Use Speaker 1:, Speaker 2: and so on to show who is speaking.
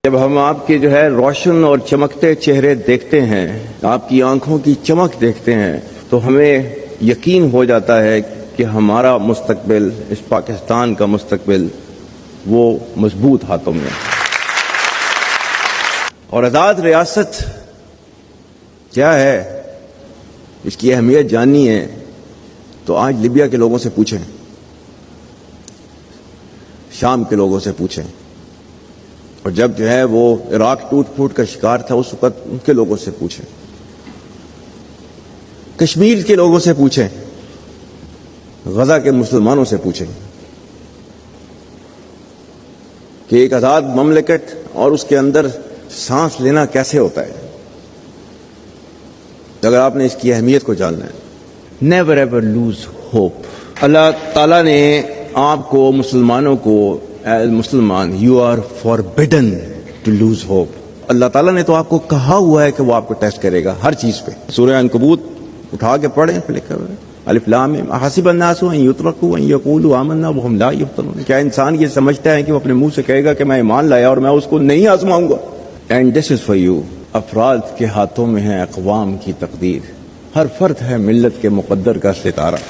Speaker 1: جب ہم آپ کے روشن اور چمکتے چہرے دیکھتے ہیں، آپ کی آنکھوں کی چمک دیکھتے ہیں، تو ہمیں یقین ہو جاتا ہے کہ ہمارا مستقبل، اس پاکستان کا مستقبل، وہ مضبوط ہاتھوں میں ہے۔ اور آزاد ریاست کیا ہے، اس کی اہمیت جاننی ہے تو آج لیبیا کے لوگوں سے پوچھیں، شام کے لوگوں سے پوچھیں، اور جب وہ عراق ٹوٹ پھوٹ کا شکار تھا اس وقت ان کے لوگوں سے پوچھیں، کشمیر کے لوگوں سے پوچھیں، غزہ کے مسلمانوں سے پوچھیں کہ ایک آزاد مملکت اور اس کے اندر سانس لینا کیسے ہوتا ہے۔ اگر آپ نے اس کی اہمیت کو جاننا ہے، نیور ایور لوز ہوپ۔ اللہ تعالیٰ نے آپ کو، مسلمانوں کو، ایز مسلمان you are forbidden to lose hope. اللہ تعالیٰ نے تو آپ کو کہا ہوا ہے کہ وہ آپ کو ٹیسٹ کرے گا ہر چیز پہ۔ سورہ عنکبوت اٹھا کے پڑھیں، پہ لکھا ہوا ہے الف لام میم احسب الناس ان یترکوا ان یقولوا آمنا وهم لا یفتنون۔ کیا انسان یہ سمجھتا ہے کہ وہ اپنے منہ سے کہے گا کہ میں ایمان لایا اور میں اس کو نہیں آزماؤں گا؟ And this is for you. افراد کے ہاتھوں میں ہے اقوام کی تقدیر، ہر فرد ہے ملت کے مقدر کا ستارہ۔